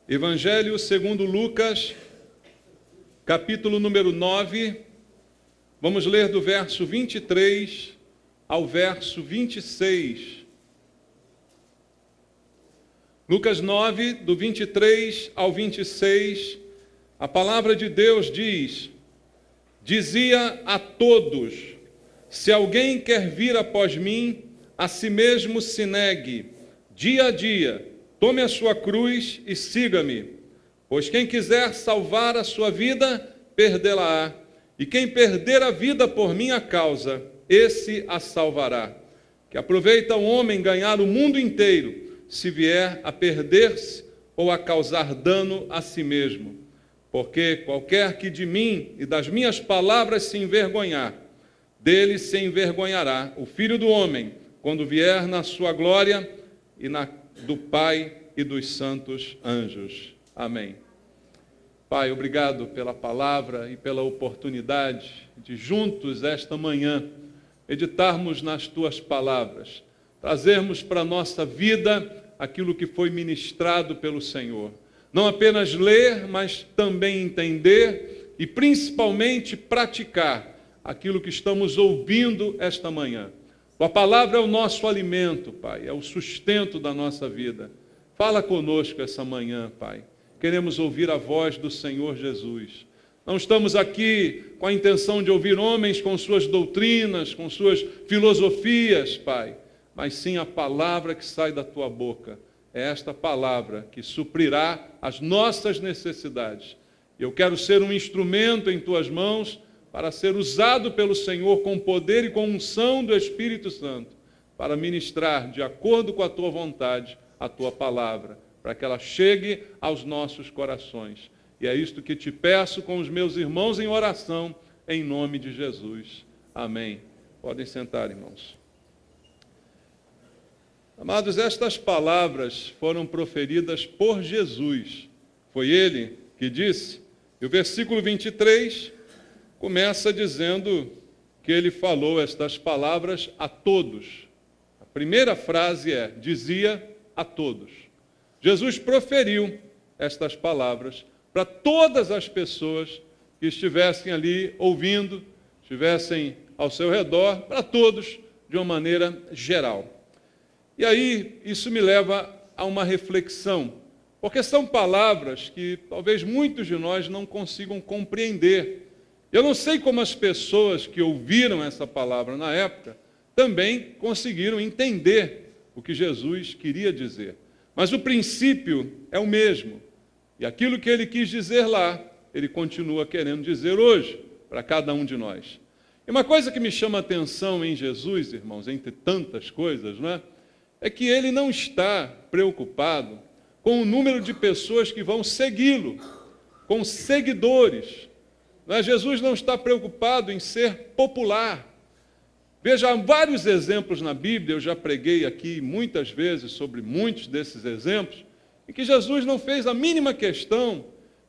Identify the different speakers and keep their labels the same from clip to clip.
Speaker 1: Evangelho segundo Lucas, capítulo número 9, vamos ler do verso 23 ao verso 26. Lucas 9, do 23 ao 26, a palavra de Deus diz: Dizia a todos: se alguém quer vir após mim, a si mesmo se negue, dia a dia, tome a sua cruz e siga-me. Pois quem quiser salvar a sua vida, perdê-la-á. E quem perder a vida por minha causa, esse a salvará. Que aproveita o homem ganhar o mundo inteiro, se vier a perder-se ou a causar dano a si mesmo. Porque qualquer que de mim e das minhas palavras se envergonhar, dele se envergonhará o Filho do Homem, quando vier na sua glória e na do Pai e dos santos anjos. Amém. Pai, obrigado pela palavra e pela oportunidade de juntos esta manhã meditarmos nas tuas palavras, trazermos para a nossa vida aquilo que foi ministrado pelo Senhor. Não apenas ler, mas também entender e principalmente praticar aquilo que estamos ouvindo esta manhã. A palavra é o nosso alimento, Pai, é o sustento da nossa vida. Fala conosco essa manhã, Pai. Queremos ouvir a voz do Senhor Jesus. Não estamos aqui com a intenção de ouvir homens com suas doutrinas, com suas filosofias, Pai, mas sim a palavra que sai da tua boca. É esta palavra que suprirá as nossas necessidades. Eu quero ser um instrumento em tuas mãos para ser usado pelo Senhor com poder e com unção do Espírito Santo, para ministrar de acordo com a tua vontade a tua palavra, para que ela chegue aos nossos corações. E é isto que te peço com os meus irmãos em oração, em nome de Jesus. Amém. Podem sentar, irmãos. Amados, estas palavras foram proferidas por Jesus. Foi ele que disse. E o versículo 23 começa dizendo que ele falou estas palavras a todos. A primeira frase é: dizia a todos. Jesus proferiu estas palavras para todas as pessoas que estivessem ali ouvindo, estivessem ao seu redor, para todos de uma maneira geral. E aí isso me leva a uma reflexão, porque são palavras que talvez muitos de nós não consigam compreender. Eu não sei como as pessoas que ouviram essa palavra na época também conseguiram entender o que Jesus queria dizer. Mas o princípio é o mesmo. E aquilo que ele quis dizer lá, ele continua querendo dizer hoje para cada um de nós. E uma coisa que me chama a atenção em Jesus, irmãos, entre tantas coisas, não é? É que ele não está preocupado com o número de pessoas que vão segui-lo, com seguidores. Jesus não está preocupado em ser popular. Veja, há vários exemplos na Bíblia, eu já preguei aqui muitas vezes sobre muitos desses exemplos, em que Jesus não fez a mínima questão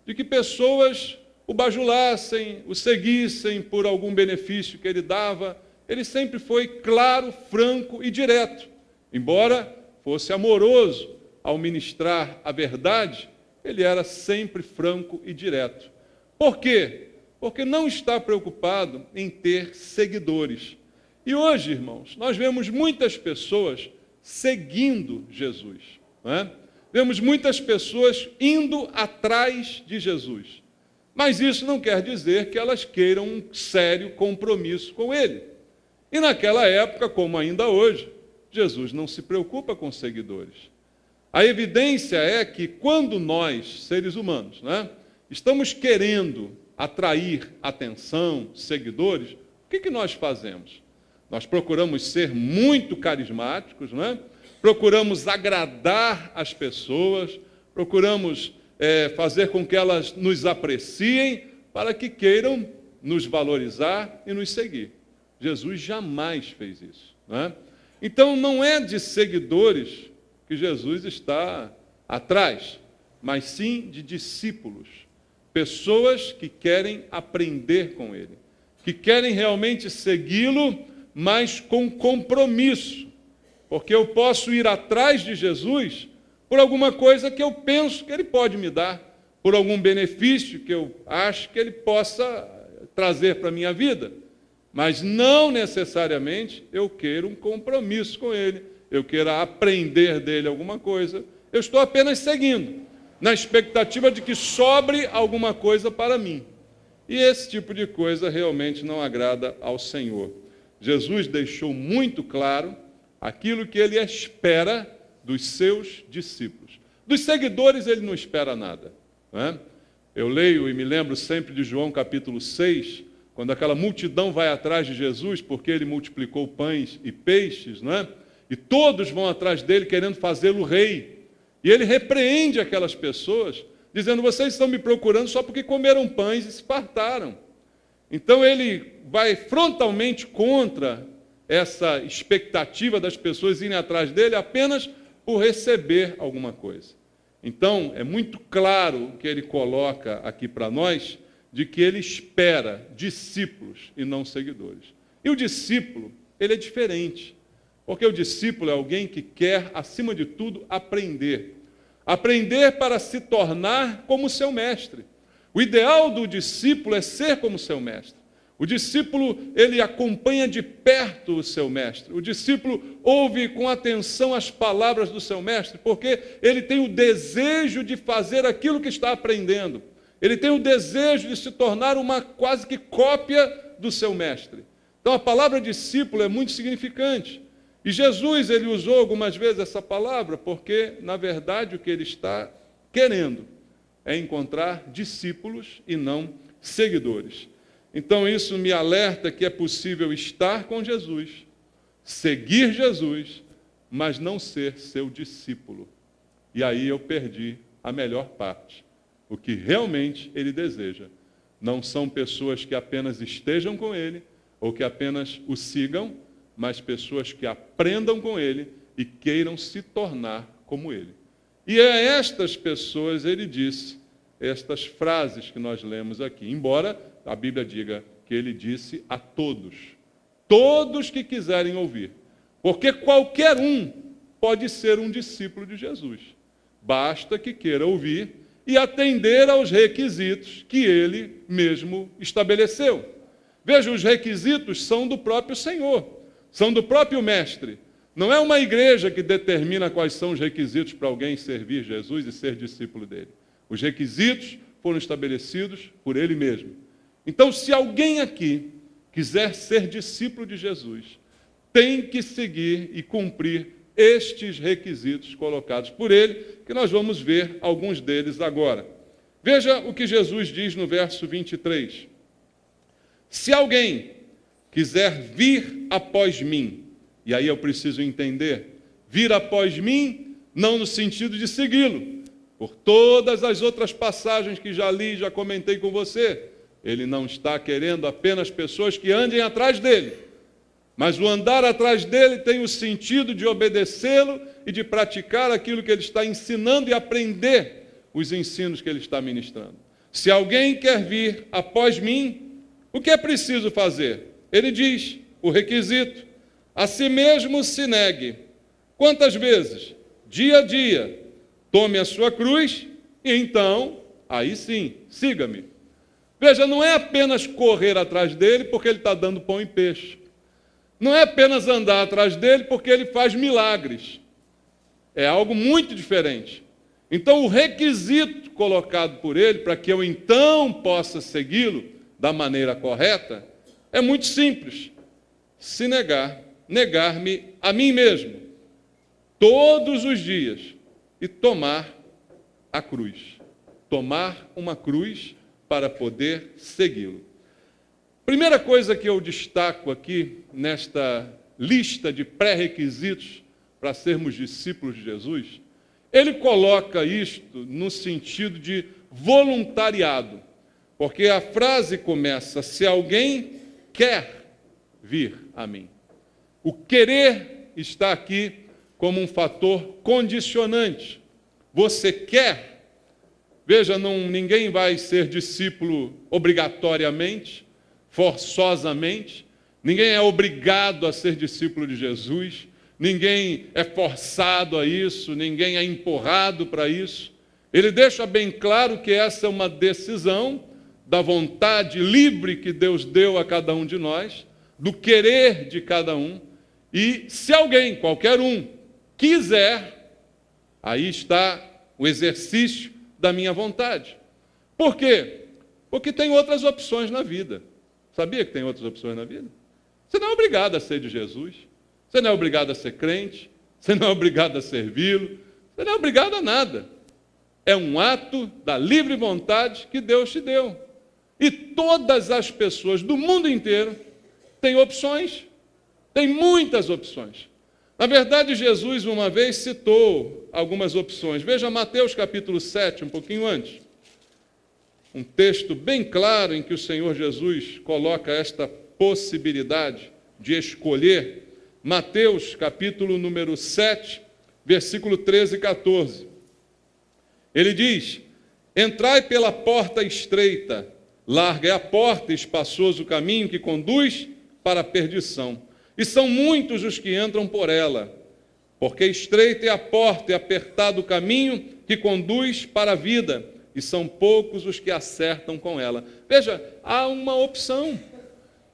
Speaker 1: de que pessoas o bajulassem, o seguissem por algum benefício que ele dava. Ele sempre foi claro, franco e direto. Embora fosse amoroso ao ministrar a verdade, ele era sempre franco e direto. Por quê? Porque não está preocupado em ter seguidores. E hoje, irmãos, nós vemos muitas pessoas seguindo Jesus, não é? Vemos muitas pessoas indo atrás de Jesus. Mas isso não quer dizer que elas queiram um sério compromisso com ele. E naquela época, como ainda hoje, Jesus não se preocupa com seguidores. A evidência é que quando nós, seres humanos, né, estamos querendo atrair atenção, seguidores, o que nós fazemos? Nós procuramos ser muito carismáticos, não é? Procuramos agradar as pessoas, procuramos fazer com que elas nos apreciem para que queiram nos valorizar e nos seguir. Jesus jamais fez isso, não é? Então, não é de seguidores que Jesus está atrás, mas sim de discípulos, pessoas que querem aprender com ele, que querem realmente segui-lo, mas com compromisso, porque eu posso ir atrás de Jesus por alguma coisa que eu penso que ele pode me dar, por algum benefício que eu acho que ele possa trazer para a minha vida. Mas não necessariamente eu queiro um compromisso com ele, eu queira aprender dele alguma coisa. Eu estou apenas seguindo, na expectativa de que sobre alguma coisa para mim. E esse tipo de coisa realmente não agrada ao Senhor. Jesus deixou muito claro aquilo que ele espera dos seus discípulos. Dos seguidores ele não espera nada, não é? Eu leio e me lembro sempre de João capítulo 6, quando aquela multidão vai atrás de Jesus, porque ele multiplicou pães e peixes, não é? E todos vão atrás dele querendo fazê-lo rei. E ele repreende aquelas pessoas, dizendo: vocês estão me procurando só porque comeram pães e se fartaram. Então ele vai frontalmente contra essa expectativa das pessoas irem atrás dele apenas por receber alguma coisa. Então, é muito claro o que ele coloca aqui para nós, de que ele espera discípulos e não seguidores. E o discípulo, ele é diferente, porque o discípulo é alguém que quer, acima de tudo, aprender. Aprender para se tornar como seu mestre. O ideal do discípulo é ser como seu mestre. O discípulo, ele acompanha de perto o seu mestre. O discípulo ouve com atenção as palavras do seu mestre, porque ele tem o desejo de fazer aquilo que está aprendendo. Ele tem o desejo de se tornar uma quase que cópia do seu mestre. Então, a palavra discípulo é muito significante. E Jesus, ele usou algumas vezes essa palavra, porque, na verdade, o que ele está querendo é encontrar discípulos e não seguidores. Então, isso me alerta que é possível estar com Jesus, seguir Jesus, mas não ser seu discípulo. E aí eu perdi a melhor parte. O que realmente ele deseja não são pessoas que apenas estejam com ele, ou que apenas o sigam, mas pessoas que aprendam com ele e queiram se tornar como ele. E a estas pessoas ele disse estas frases que nós lemos aqui, embora a Bíblia diga que ele disse a todos, todos que quiserem ouvir, porque qualquer um pode ser um discípulo de Jesus, basta que queira ouvir e atender aos requisitos que ele mesmo estabeleceu. Veja, os requisitos são do próprio Senhor, são do próprio Mestre. Não é uma igreja que determina quais são os requisitos para alguém servir Jesus e ser discípulo dele. Os requisitos foram estabelecidos por ele mesmo. Então, se alguém aqui quiser ser discípulo de Jesus, tem que seguir e cumprir estes requisitos colocados por ele, que nós vamos ver alguns deles agora. Veja o que Jesus diz no verso 23. Se alguém quiser vir após mim, e aí eu preciso entender, vir após mim, não no sentido de segui-lo, por todas as outras passagens que já li, já comentei com você, ele não está querendo apenas pessoas que andem atrás dele, mas o andar atrás dele tem o sentido de obedecê-lo e de praticar aquilo que ele está ensinando e aprender os ensinos que ele está ministrando. Se alguém quer vir após mim, o que é preciso fazer? Ele diz, o requisito, a si mesmo se negue. Quantas vezes? Dia a dia. Tome a sua cruz e então, aí sim, siga-me. Veja, não é apenas correr atrás dele porque ele está dando pão e peixe. Não é apenas andar atrás dele porque ele faz milagres. É algo muito diferente. Então, o requisito colocado por ele, para que eu então possa segui-lo da maneira correta, é muito simples. Se negar, negar-me a mim mesmo, todos os dias, e tomar a cruz. Tomar uma cruz para poder segui-lo. Primeira coisa que eu destaco aqui, nesta lista de pré-requisitos para sermos discípulos de Jesus, ele coloca isto no sentido de voluntariado, porque a frase começa, se alguém quer vir a mim. O querer está aqui como um fator condicionante. Você quer? Veja, ninguém vai ser discípulo obrigatoriamente, forçosamente. Ninguém é obrigado a ser discípulo de Jesus. ninguém é forçado a isso, ninguém é empurrado para isso. Ele deixa bem claro que essa é uma decisão da vontade livre que Deus deu a cada um de nós, do querer de cada um. E se alguém, qualquer um, quiser, aí está o exercício da minha vontade. Por quê? Porque tem outras opções na vida. Sabia que tem outras opções na vida? Você não é obrigado a ser de Jesus. Você não é obrigado a ser crente. Você não é obrigado a servi-lo. Você não é obrigado a nada. É um ato da livre vontade que Deus te deu. E todas as pessoas do mundo inteiro têm opções. Tem muitas opções. Na verdade, Jesus uma vez citou algumas opções. Veja Mateus capítulo 7, um pouquinho antes. Um texto bem claro em que o Senhor Jesus coloca esta possibilidade de escolher. Mateus capítulo número 7, versículo 13 e 14. Ele diz: entrai pela porta estreita, larga é a porta e espaçoso o caminho que conduz para a perdição. E são muitos os que entram por ela, porque estreita é a porta e apertado o caminho que conduz para a vida, e são poucos os que acertam com ela. Veja, há uma opção.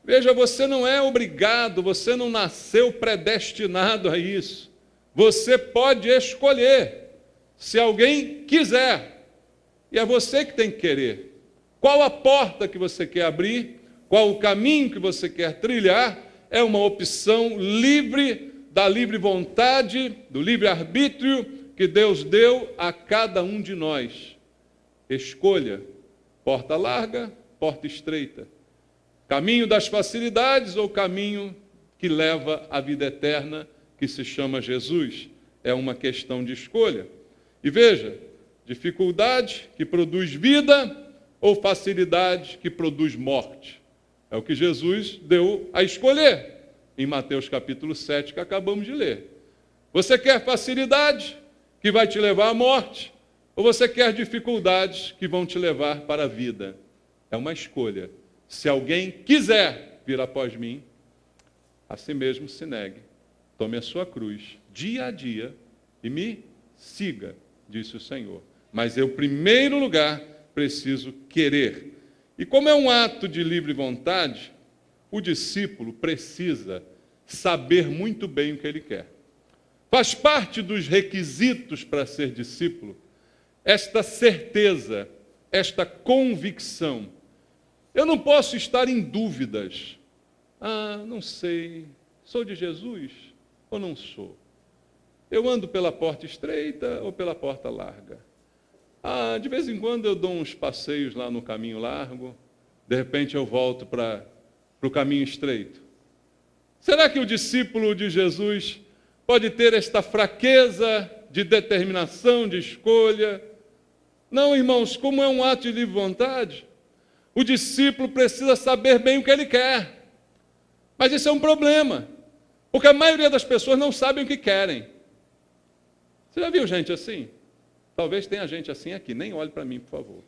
Speaker 1: Veja, você não é obrigado, você não nasceu predestinado a isso. Você pode escolher, se alguém quiser. E é você que tem que querer. Qual a porta que você quer abrir, qual o caminho que você quer trilhar, é uma opção livre, da livre vontade, do livre-arbítrio que Deus deu a cada um de nós. Escolha, porta larga, porta estreita. Caminho das facilidades ou caminho que leva à vida eterna, que se chama Jesus. É uma questão de escolha. E veja, dificuldade que produz vida ou facilidade que produz morte. É o que Jesus deu a escolher em Mateus capítulo 7, que acabamos de ler. Você quer facilidade que vai te levar à morte, ou você quer dificuldades que vão te levar para a vida? É uma escolha. Se alguém quiser vir após mim, a si mesmo se negue, tome a sua cruz dia a dia e me siga, disse o Senhor. Mas eu, em primeiro lugar, preciso querer. E como é um ato de livre vontade, o discípulo precisa saber muito bem o que ele quer. Faz parte dos requisitos para ser discípulo esta certeza, esta convicção. Eu não posso estar em dúvidas. Não sei, sou de Jesus ou não sou? Eu ando pela porta estreita ou pela porta larga? De vez em quando eu dou uns passeios lá no caminho largo, de repente eu volto para o caminho estreito. Será que o discípulo de Jesus pode ter esta fraqueza de determinação, de escolha? Não, irmãos, como é um ato de livre vontade, o discípulo precisa saber bem o que ele quer. Mas isso é um problema, porque a maioria das pessoas não sabem o que querem. Você já viu gente assim? Talvez tenha gente assim aqui, nem olhe para mim, por favor.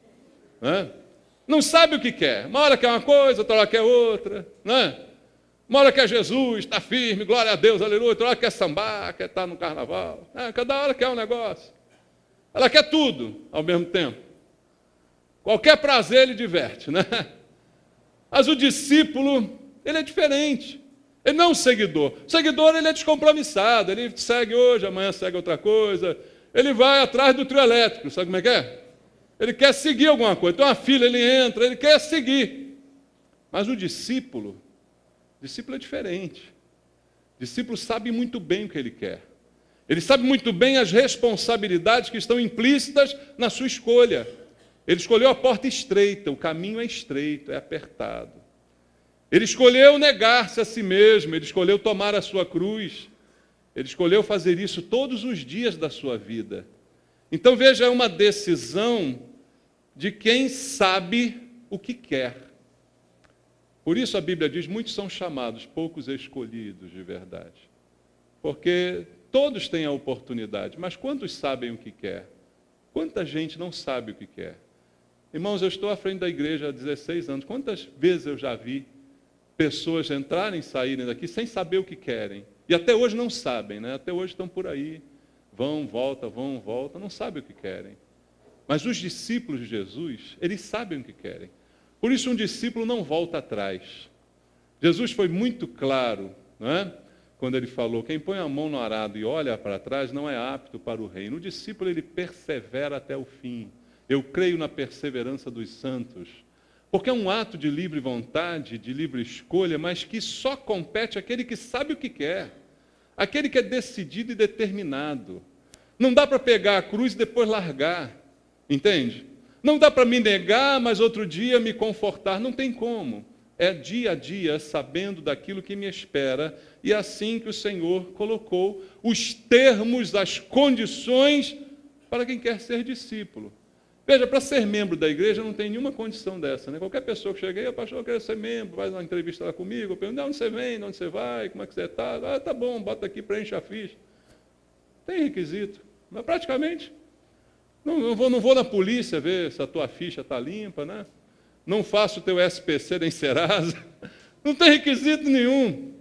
Speaker 1: Não sabe o que quer. Uma hora quer uma coisa, outra hora quer outra. Uma hora quer Jesus, está firme, glória a Deus, aleluia. Outra hora quer sambar, quer estar no carnaval. Cada hora quer um negócio. Ela quer tudo ao mesmo tempo. Qualquer prazer ele diverte, né? Mas o discípulo, ele é diferente. Ele não é um seguidor. O seguidor, ele é descompromissado. Ele segue hoje, amanhã segue outra coisa. Ele vai atrás do trio elétrico, sabe como é que é? Ele quer seguir alguma coisa. Então, uma fila, ele entra, ele quer seguir. Mas o discípulo é diferente. O discípulo sabe muito bem o que ele quer. Ele sabe muito bem as responsabilidades que estão implícitas na sua escolha. Ele escolheu a porta estreita, o caminho é estreito, é apertado. Ele escolheu negar-se a si mesmo, ele escolheu tomar a sua cruz. Ele escolheu fazer isso todos os dias da sua vida. Então, veja, é uma decisão de quem sabe o que quer. Por isso a Bíblia diz, muitos são chamados, poucos escolhidos de verdade. Porque todos têm a oportunidade, mas quantos sabem o que quer? Quanta gente não sabe o que quer? Irmãos, eu estou à frente da igreja há 16 anos. Quantas vezes eu já vi pessoas entrarem e saírem daqui sem saber o que querem? E até hoje não sabem, né? Até hoje estão por aí, vão, volta, não sabem o que querem. Mas os discípulos de Jesus, eles sabem o que querem. Por isso um discípulo não volta atrás. Jesus foi muito claro, não é? Quando ele falou, quem põe a mão no arado e olha para trás não é apto para o reino. O discípulo, ele persevera até o fim. Eu creio na perseverança dos santos. Porque é um ato de livre vontade, de livre escolha, mas que só compete àquele que sabe o que quer. Aquele que é decidido e determinado. Não dá para pegar a cruz e depois largar. Entende? Não dá para me negar, mas outro dia me confortar. Não tem como. É dia a dia, sabendo daquilo que me espera, e é assim que o Senhor colocou os termos, as condições para quem quer ser discípulo. Veja, para ser membro da igreja não tem nenhuma condição dessa, né? Qualquer pessoa que chega aí, pastor, eu quero ser membro, vai uma entrevista lá comigo, eu pergunto, de onde você vem, de onde você vai, como é que você está? Ah, tá bom, bota aqui, preenche a ficha. Tem requisito, mas praticamente. Não vou na polícia ver se a tua ficha está limpa, né? Não faço o teu SPC nem Serasa. Não tem requisito nenhum.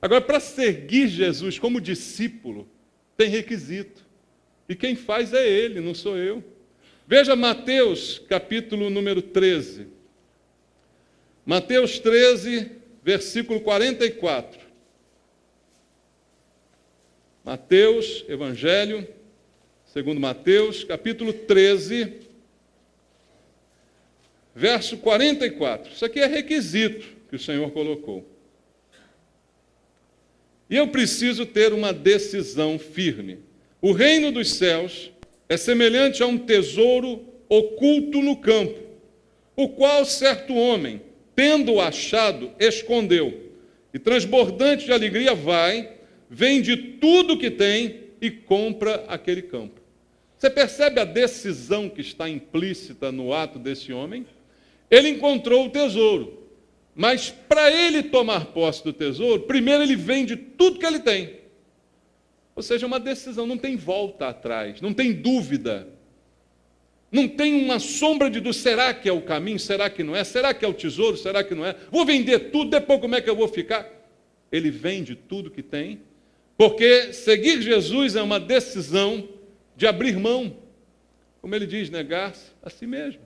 Speaker 1: Agora, para seguir Jesus como discípulo, tem requisito. E quem faz é ele, não sou eu. Veja Mateus, capítulo número 13. Mateus 13, versículo 44. Mateus, Evangelho, segundo Mateus, capítulo 13, verso 44. Isso aqui é requisito que o Senhor colocou. E eu preciso ter uma decisão firme. O reino dos céus é semelhante a um tesouro oculto no campo, o qual certo homem, tendo-o achado, escondeu. E transbordante de alegria vende tudo o que tem e compra aquele campo. Você percebe a decisão que está implícita no ato desse homem? Ele encontrou o tesouro, mas para ele tomar posse do tesouro, primeiro ele vende tudo que ele tem. Ou seja, uma decisão, não tem volta atrás, não tem dúvida. Não tem uma sombra de dúvida, será que é o caminho, será que não é? Será que é o tesouro, será que não é? Vou vender tudo, depois como é que eu vou ficar? Ele vende tudo que tem, porque seguir Jesus é uma decisão de abrir mão, como ele diz, negar-se a si mesmo.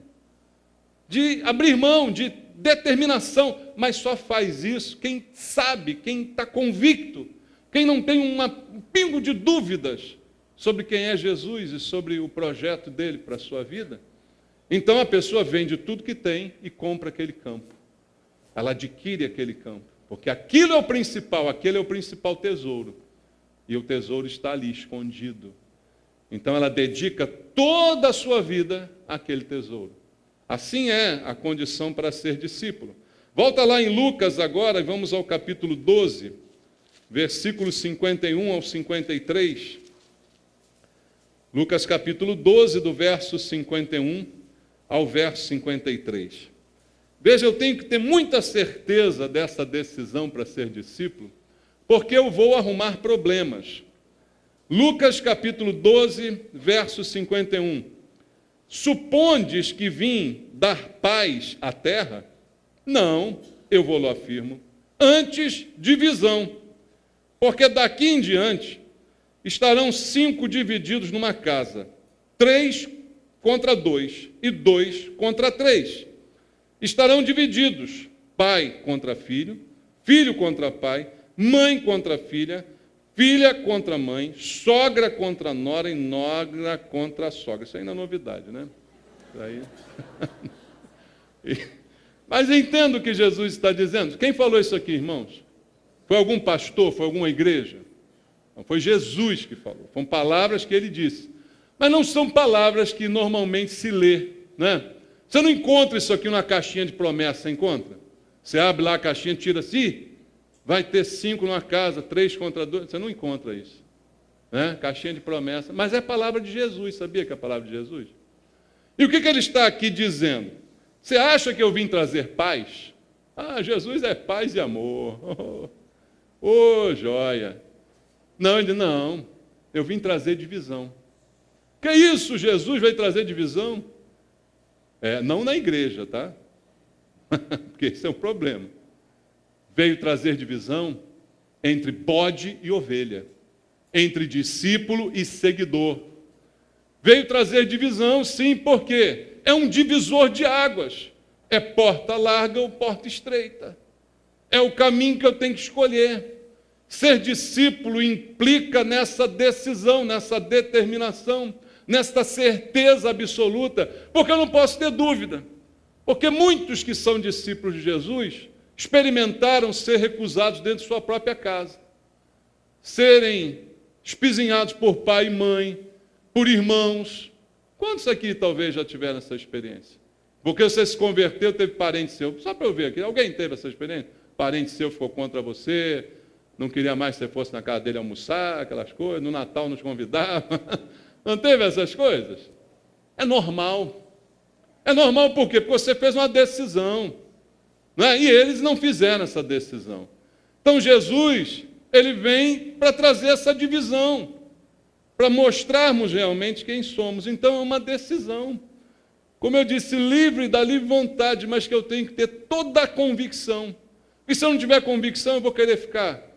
Speaker 1: De abrir mão, de determinação, mas só faz isso quem sabe, quem está convicto, quem não tem um pingo de dúvidas sobre quem é Jesus e sobre o projeto dele para a sua vida. Então a pessoa vende tudo que tem e compra aquele campo. Ela adquire aquele campo, porque aquilo é o principal, aquele é o principal tesouro. E o tesouro está ali, escondido. Então ela dedica toda a sua vida àquele tesouro. Assim é a condição para ser discípulo. Volta lá em Lucas agora, vamos ao capítulo 12, versículos 51 ao 53. Lucas capítulo 12, do verso 51 ao verso 53. Veja, eu tenho que ter muita certeza dessa decisão para ser discípulo, porque eu vou arrumar problemas. Lucas capítulo 12, verso 51. Supondes que vim dar paz à terra? Não, eu vou-lo afirmo. Antes, divisão. Porque daqui em diante estarão 5 divididos numa casa, 3 contra 2 e 2 contra 3. Estarão divididos, pai contra filho, filho contra pai, mãe contra filha, filha contra mãe, sogra contra nora e nora contra sogra. Isso aí não é novidade, né? Aí... Mas entendo o que Jesus está dizendo. Quem falou isso aqui, irmãos? Foi algum pastor? Foi alguma igreja? Não, foi Jesus que falou. Foram palavras que ele disse. Mas não são palavras que normalmente se lê, né? Você não encontra isso aqui numa caixinha de promessa, você encontra? Você abre lá a caixinha, tira assim, vai ter 5 numa casa, 3 contra 2. Você não encontra isso, né? Caixinha de promessa. Mas é a palavra de Jesus, sabia que é a palavra de Jesus? E o que ele está aqui dizendo? Você acha que eu vim trazer paz? Ah, Jesus é paz e amor. Ô, joia. Não, ele não. Eu vim trazer divisão. Que isso, Jesus vai trazer divisão? Não na igreja, tá? Porque esse é um problema. Veio trazer divisão entre bode e ovelha, entre discípulo e seguidor. Veio trazer divisão, sim, porque é um divisor de águas. É porta larga ou porta estreita. É o caminho que eu tenho que escolher. Ser discípulo implica nessa decisão, nessa determinação, nessa certeza absoluta, porque eu não posso ter dúvida. Porque muitos que são discípulos de Jesus experimentaram ser recusados dentro de sua própria casa, serem espizinhados por pai e mãe, por irmãos. Quantos aqui talvez já tiveram essa experiência? Porque você se converteu, teve parente seu. Só para eu ver aqui, alguém teve essa experiência? Parente seu ficou contra você, não queria mais que você fosse na casa dele almoçar, aquelas coisas, no Natal nos convidava. Não teve essas coisas? É normal. É normal por quê? Porque você fez uma decisão. Não é? E eles não fizeram essa decisão. Então Jesus, ele vem para trazer essa divisão, para mostrarmos realmente quem somos. Então é uma decisão. Como eu disse, livre da livre vontade, mas que eu tenho que ter toda a convicção. E se eu não tiver convicção, eu vou querer ficar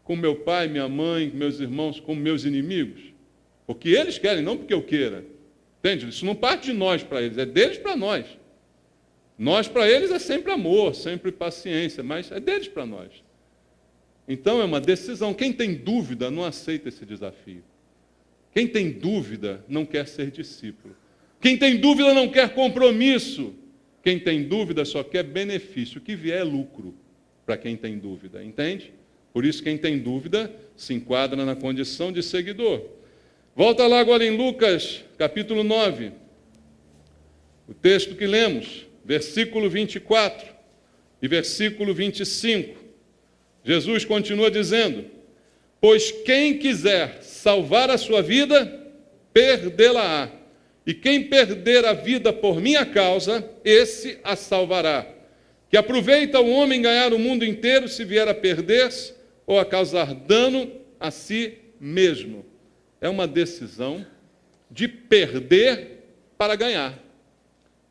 Speaker 1: com meu pai, minha mãe, meus irmãos, com meus inimigos? Porque eles querem, não porque eu queira. Entende? Isso não parte de nós para eles, é deles para nós. Nós para eles é sempre amor, sempre paciência, mas é deles para nós. Então é uma decisão. Quem tem dúvida não aceita esse desafio. Quem tem dúvida não quer ser discípulo. Quem tem dúvida não quer compromisso. Quem tem dúvida só quer benefício. O que vier é lucro para quem tem dúvida, entende? Por isso quem tem dúvida se enquadra na condição de seguidor. Volta lá agora em Lucas, capítulo 9. O texto que lemos, versículo 24 e versículo 25. Jesus continua dizendo: pois quem quiser salvar a sua vida, perdê-la-á. E quem perder a vida por minha causa, esse a salvará. Que aproveita o homem ganhar o mundo inteiro se vier a perder-se ou a causar dano a si mesmo. É uma decisão de perder para ganhar.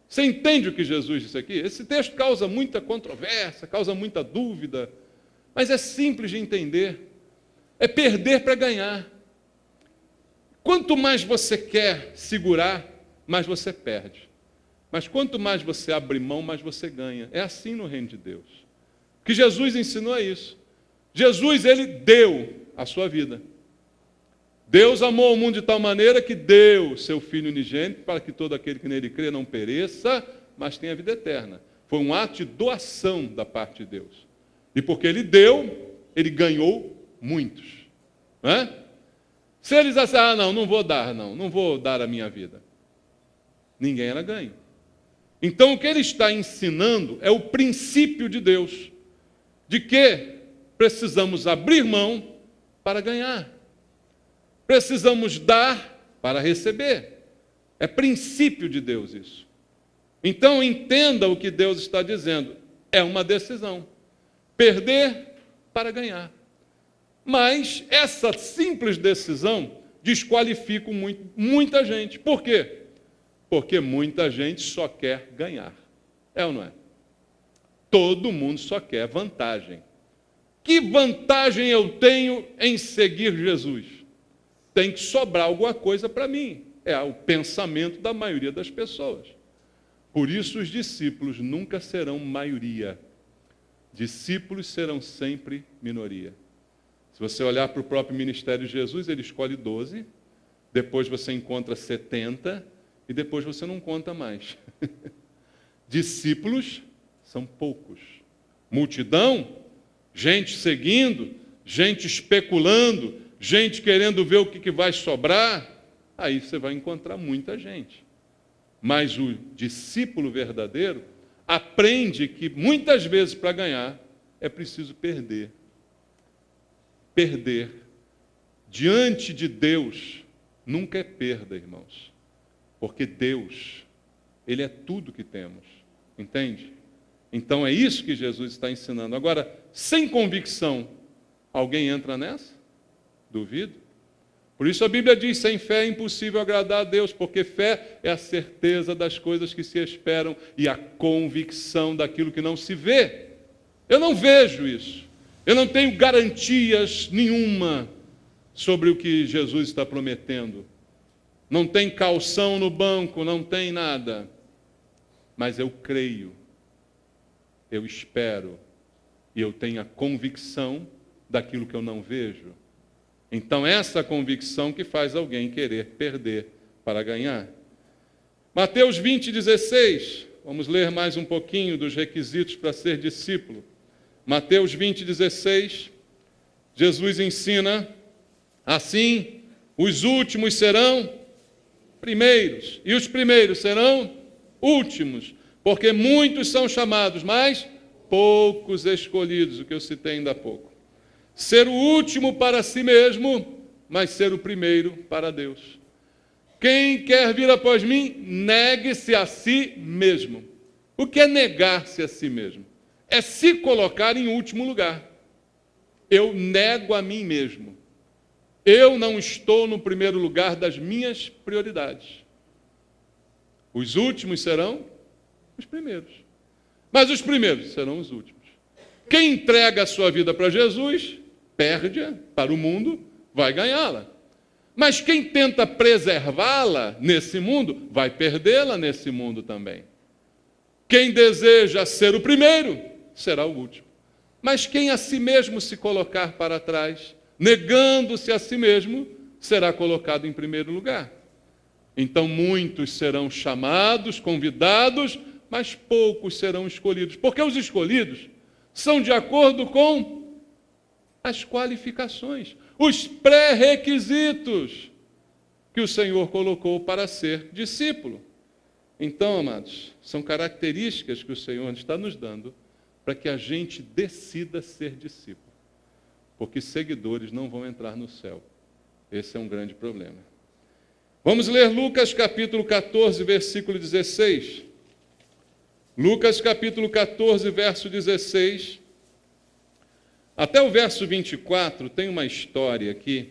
Speaker 1: Você entende o que Jesus disse aqui? Esse texto causa muita controvérsia, causa muita dúvida, mas é simples de entender. É perder para ganhar. Quanto mais você quer segurar, mais você perde. Mas quanto mais você abre mão, mais você ganha. É assim no reino de Deus. O que Jesus ensinou é isso. Jesus, ele deu a sua vida. Deus amou o mundo de tal maneira que deu seu Filho unigênito para que todo aquele que nele crê não pereça, mas tenha vida eterna. Foi um ato de doação da parte de Deus. E porque ele deu, ele ganhou muitos. Não é? Se eles dissessem, não vou dar a minha vida. Ninguém era ganho. Então o que ele está ensinando é o princípio de Deus, de que precisamos abrir mão para ganhar. Precisamos dar para receber. É princípio de Deus isso. Então entenda o que Deus está dizendo. É uma decisão. Perder para ganhar. Mas essa simples decisão desqualifica muita gente. Por quê? Porque muita gente só quer ganhar. É ou não é? Todo mundo só quer vantagem. Que vantagem eu tenho em seguir Jesus? Tem que sobrar alguma coisa para mim. É o pensamento da maioria das pessoas. Por isso os discípulos nunca serão maioria. Discípulos serão sempre minoria. Se você olhar para o próprio ministério de Jesus, ele escolhe 12, depois você encontra 70, e depois você não conta mais. Discípulos são poucos. Multidão, gente seguindo, gente especulando, gente querendo ver o que vai sobrar, aí você vai encontrar muita gente. Mas o discípulo verdadeiro aprende que muitas vezes para ganhar é preciso perder. Perder diante de Deus nunca é perda, irmãos. Porque Deus, ele é tudo que temos. Entende? Então é isso que Jesus está ensinando. Agora, sem convicção, alguém entra nessa? Duvido. Por isso a Bíblia diz, sem fé é impossível agradar a Deus, porque fé é a certeza das coisas que se esperam e a convicção daquilo que não se vê. Eu não vejo isso. Eu não tenho garantias nenhuma sobre o que Jesus está prometendo. Não tem calção no banco, não tem nada. Mas eu creio, eu espero, e eu tenho a convicção daquilo que eu não vejo. Então, essa convicção que faz alguém querer perder para ganhar. Mateus 20:16. Vamos ler mais um pouquinho dos requisitos para ser discípulo. Mateus 20:16. Jesus ensina: assim, os últimos serão primeiros, e os primeiros serão últimos, porque muitos são chamados, mas poucos escolhidos, o que eu citei ainda há pouco. Ser o último para si mesmo, mas ser o primeiro para Deus. Quem quer vir após mim, negue-se a si mesmo. O que é negar-se a si mesmo? É se colocar em último lugar. Eu nego a mim mesmo. Eu não estou no primeiro lugar das minhas prioridades. Os últimos serão os primeiros. Mas os primeiros serão os últimos. Quem entrega a sua vida para Jesus, perde-a para o mundo, vai ganhá-la. Mas quem tenta preservá-la nesse mundo, vai perdê-la nesse mundo também. Quem deseja ser o primeiro, será o último. Mas quem a si mesmo se colocar para trás, negando-se a si mesmo, será colocado em primeiro lugar. Então muitos serão chamados, convidados, mas poucos serão escolhidos. Porque os escolhidos são de acordo com as qualificações, os pré-requisitos que o Senhor colocou para ser discípulo. Então, amados, são características que o Senhor está nos dando para que a gente decida ser discípulo. Porque seguidores não vão entrar no céu. Esse é um grande problema. Vamos ler Lucas capítulo 14, versículo 16. Lucas capítulo 14, verso 16. Até o verso 24 tem uma história aqui,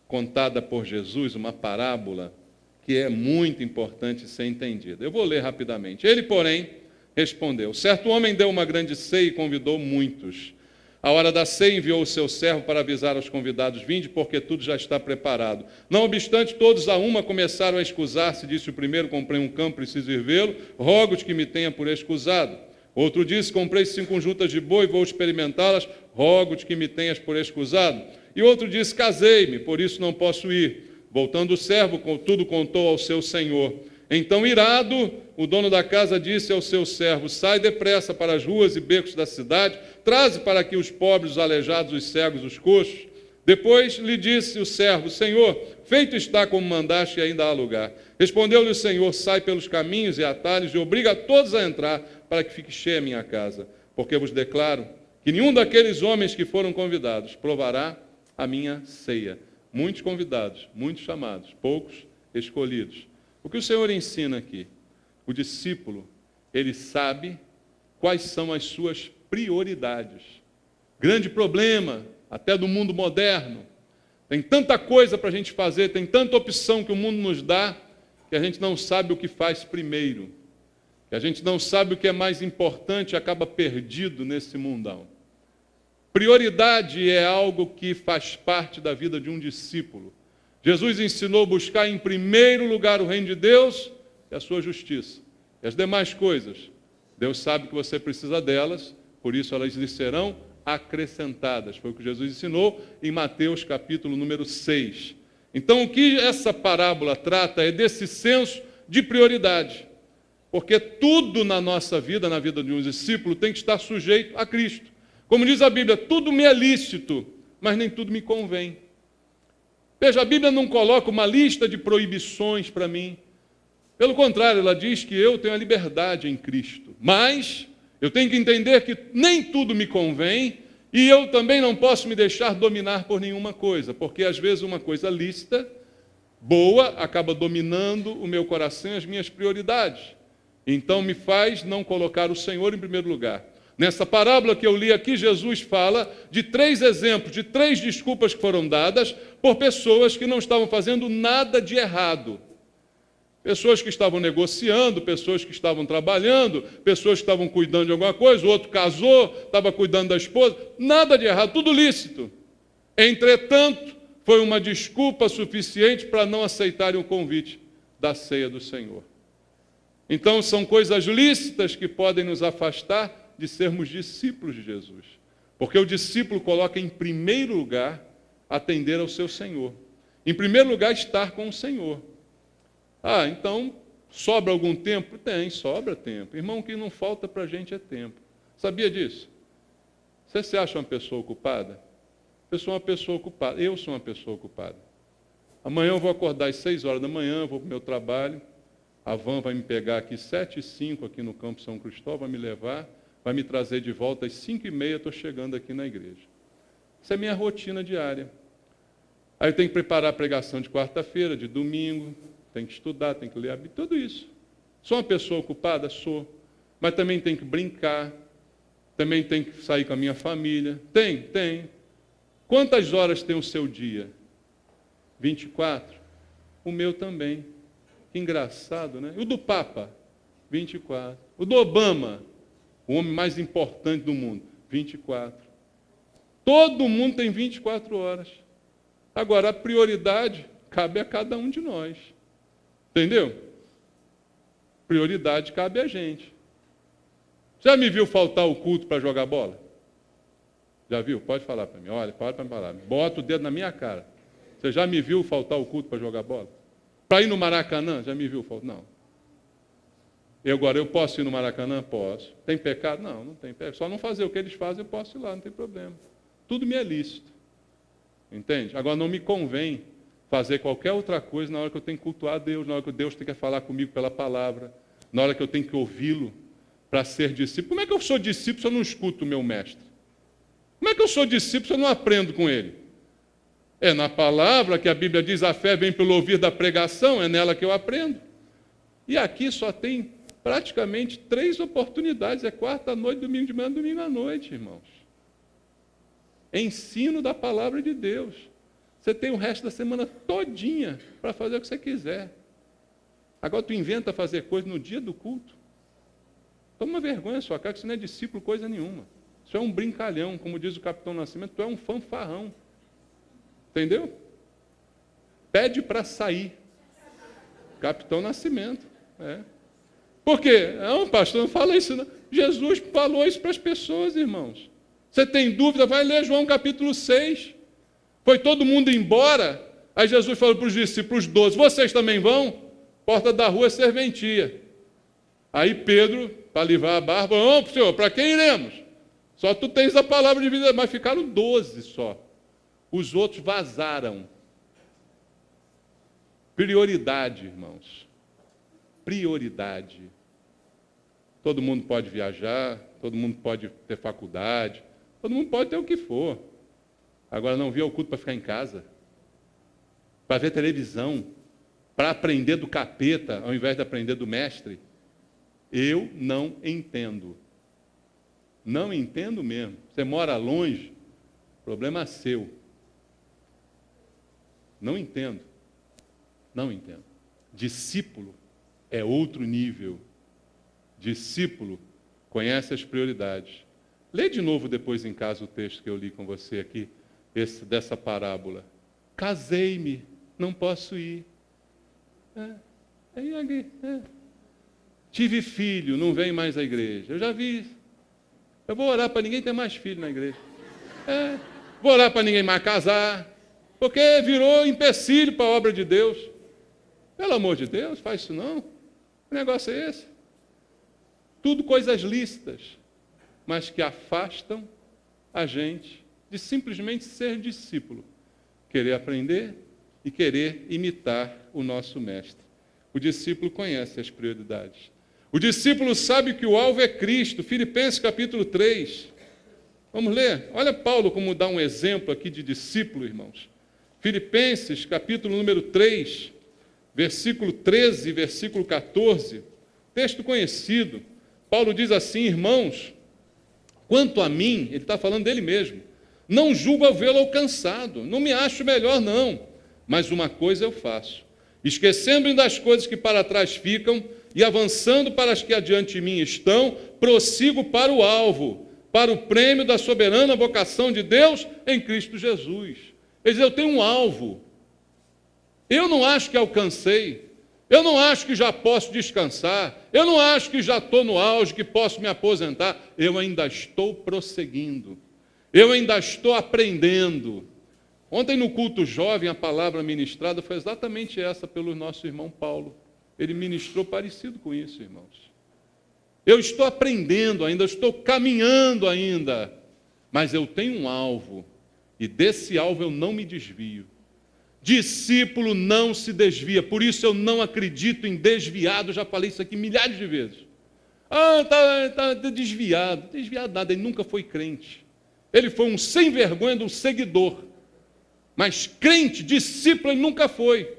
Speaker 1: contada por Jesus, uma parábola, que é muito importante ser entendida. Eu vou ler rapidamente. Ele, porém, respondeu: certo homem deu uma grande ceia e convidou muitos. À hora da ceia enviou o seu servo para avisar aos convidados: vinde, porque tudo já está preparado. Não obstante, todos a uma começaram a escusar-se. Disse o primeiro: comprei um campo, preciso ir vê-lo, rogo-te que me tenha por escusado. Outro disse: comprei 5 juntas de boi, vou experimentá-las, rogo-te que me tenhas por escusado. E outro disse: casei-me, por isso não posso ir. Voltando o servo, tudo contou ao seu senhor. Então, irado, o dono da casa disse ao seu servo: sai depressa para as ruas e becos da cidade, traze para aqui os pobres, os aleijados, os cegos, os coxos. Depois lhe disse o servo: Senhor, feito está como mandaste e ainda há lugar. Respondeu-lhe o Senhor: sai pelos caminhos e atalhos e obriga a todos a entrar, para que fique cheia a minha casa. Porque vos declaro que nenhum daqueles homens que foram convidados provará a minha ceia. Muitos convidados, muitos chamados, poucos escolhidos. O que o Senhor ensina aqui? O discípulo, ele sabe quais são as suas prioridades. Grande problema, até do mundo moderno. Tem tanta coisa para a gente fazer, tem tanta opção que o mundo nos dá, que a gente não sabe o que faz primeiro. Que a gente não sabe o que é mais importante e acaba perdido nesse mundão. Prioridade é algo que faz parte da vida de um discípulo. Jesus ensinou a buscar em primeiro lugar o reino de Deus e a sua justiça. E as demais coisas, Deus sabe que você precisa delas, por isso elas lhe serão acrescentadas. Foi o que Jesus ensinou em Mateus capítulo número 6. Então, o que essa parábola trata é desse senso de prioridade. Porque tudo na nossa vida, na vida de um discípulo, tem que estar sujeito a Cristo. Como diz a Bíblia, tudo me é lícito, mas nem tudo me convém. Veja, a Bíblia não coloca uma lista de proibições para mim. Pelo contrário, ela diz que eu tenho a liberdade em Cristo. Mas eu tenho que entender que nem tudo me convém e eu também não posso me deixar dominar por nenhuma coisa, porque às vezes uma coisa lícita, boa, acaba dominando o meu coração e as minhas prioridades. Então me faz não colocar o Senhor em primeiro lugar. Nessa parábola que eu li aqui, Jesus fala de 3 exemplos, de 3 desculpas que foram dadas por pessoas que não estavam fazendo nada de errado. Pessoas que estavam negociando, pessoas que estavam trabalhando, pessoas que estavam cuidando de alguma coisa, o outro casou, estava cuidando da esposa, nada de errado, tudo lícito. Entretanto, foi uma desculpa suficiente para não aceitarem o convite da ceia do Senhor. Então, são coisas lícitas que podem nos afastar de sermos discípulos de Jesus. Porque o discípulo coloca em primeiro lugar atender ao seu Senhor. Em primeiro lugar, estar com o Senhor. Então, sobra algum tempo? Tem, sobra tempo. Irmão, o que não falta para a gente é tempo. Sabia disso? Você se acha uma pessoa ocupada? Eu sou uma pessoa ocupada. Eu sou uma pessoa ocupada. Amanhã eu vou acordar às 6 horas da manhã, vou para o meu trabalho. A van vai me pegar aqui 7h05 aqui no Campo São Cristóvão, vai me levar, vai me trazer de volta às 5h30, estou chegando aqui na igreja. Essa é a minha rotina diária. Aí eu tenho que preparar a pregação de quarta-feira, de domingo, tenho que estudar, tenho que ler a Bíblia, tudo isso. Sou uma pessoa ocupada? Sou. Mas também tenho que brincar, também tenho que sair com a minha família. Tem. Quantas horas tem o seu dia? 24? O meu também. Que engraçado, né? E o do Papa? 24. O do Obama, o homem mais importante do mundo? 24. Todo mundo tem 24 horas. Agora, a prioridade cabe a cada um de nós. Entendeu? Prioridade cabe a gente. Já me viu faltar o culto para jogar bola? Já viu? Pode falar para mim. Olha, pode para me falar. Bota o dedo na minha cara. Você já me viu faltar o culto para jogar bola? Para ir no Maracanã? Já me viu faltar? Não. Agora, eu posso ir no Maracanã? Posso. Tem pecado? Não, não tem pecado. Só não fazer o que eles fazem, eu posso ir lá, não tem problema. Tudo me é lícito. Entende? Agora, não me convém fazer qualquer outra coisa na hora que eu tenho que cultuar a Deus, na hora que Deus tem que falar comigo pela palavra, na hora que eu tenho que ouvi-lo para ser discípulo. Como é que eu sou discípulo se eu não escuto o meu mestre? Como é que eu sou discípulo se eu não aprendo com ele? É na palavra que a Bíblia diz, a fé vem pelo ouvir da pregação, é nela que eu aprendo. E aqui só tem praticamente 3 oportunidades, é quarta à noite, domingo de manhã, domingo à noite, irmãos. Ensino da palavra de Deus. Você tem o resto da semana todinha para fazer o que você quiser. Agora tu inventa fazer coisa no dia do culto. Toma vergonha na sua cara, que isso não é discípulo coisa nenhuma. Isso é um brincalhão, como diz o Capitão Nascimento, tu é um fanfarrão. Entendeu? Pede para sair. Capitão Nascimento. Por quê? Não, pastor, não fala isso não. Jesus falou isso para as pessoas, irmãos. Você tem dúvida? Vai ler João capítulo 6. Foi todo mundo embora. Aí Jesus falou para os discípulos 12, vocês também vão? Porta da rua é serventia. Aí Pedro, para livrar a barba, não, Senhor, para quem iremos? Só tu tens a palavra de vida, mas ficaram 12 só. Os outros vazaram. Prioridade, irmãos. Prioridade. Todo mundo pode viajar, todo mundo pode ter faculdade, todo mundo pode ter o que for. Agora não vir ao culto para ficar em casa, para ver televisão, para aprender do capeta, ao invés de aprender do mestre. Eu não entendo. Não entendo mesmo. Você mora longe, problema seu. Não entendo. Não entendo. Discípulo é outro nível. Discípulo conhece as prioridades. Lê de novo depois em casa o texto que eu li com você aqui, dessa parábola. Casei-me, não posso ir. Tive filho, não vem mais à igreja. Eu já vi. Eu vou orar para ninguém ter mais filho na igreja. Vou orar para ninguém mais casar, porque virou empecilho para a obra de Deus. Pelo amor de Deus, faz isso não. Que negócio é esse? Tudo coisas lícitas, mas que afastam a gente de simplesmente ser discípulo, querer aprender e querer imitar o nosso mestre. O discípulo conhece as prioridades. O discípulo sabe que o alvo é Cristo. Filipenses capítulo 3. Vamos ler? Olha Paulo como dá um exemplo aqui de discípulo, irmãos. Filipenses capítulo número 3, versículo 13, versículo 14. Texto conhecido. Paulo diz assim, irmãos, quanto a mim, ele está falando dele mesmo, não julgo havê-lo alcançado, não me acho melhor não, mas uma coisa eu faço, Esquecendo-me das coisas que para trás ficam e avançando para as que adiante de mim estão, prossigo para o alvo, para o prêmio da soberana vocação de Deus em Cristo Jesus. Ele diz, eu tenho um alvo. Eu não acho que alcancei. Eu não acho que já posso descansar. Eu não acho que já estou no auge, que posso me aposentar. Eu ainda estou prosseguindo. Eu ainda estou aprendendo. Ontem no culto jovem, a palavra ministrada foi exatamente essa pelo nosso irmão Paulo. Ele ministrou parecido com isso, irmãos. Eu estou aprendendo ainda, eu estou caminhando ainda, mas eu tenho um alvo, e desse alvo eu não me desvio. Discípulo não se desvia, por isso eu não acredito em desviado, já falei isso aqui milhares de vezes. Está desviado. Desviado nada, ele nunca foi crente. Ele foi um sem vergonha de um seguidor. Mas crente, discípulo, ele nunca foi.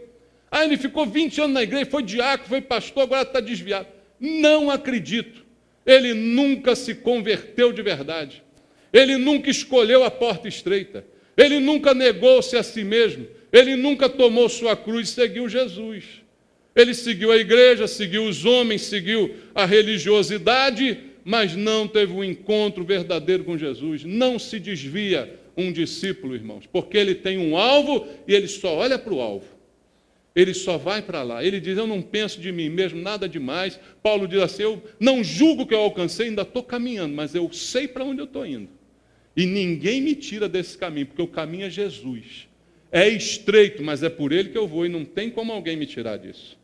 Speaker 1: Ele ficou 20 anos na igreja, foi diácono, foi pastor, agora está desviado. Não acredito. Ele nunca se converteu de verdade. Ele nunca escolheu a porta estreita. Ele nunca negou-se a si mesmo. Ele nunca tomou sua cruz e seguiu Jesus. Ele seguiu a igreja, seguiu os homens, seguiu a religiosidade, mas não teve um encontro verdadeiro com Jesus. Não se desvia um discípulo, irmãos, porque ele tem um alvo e ele só olha para o alvo. Ele só vai para lá. Ele diz, eu não penso de mim mesmo, nada demais. Paulo diz assim, eu não julgo que eu alcancei, ainda estou caminhando, mas eu sei para onde eu estou indo. E ninguém me tira desse caminho, porque o caminho é Jesus. É estreito, mas é por ele que eu vou, e não tem como alguém me tirar disso.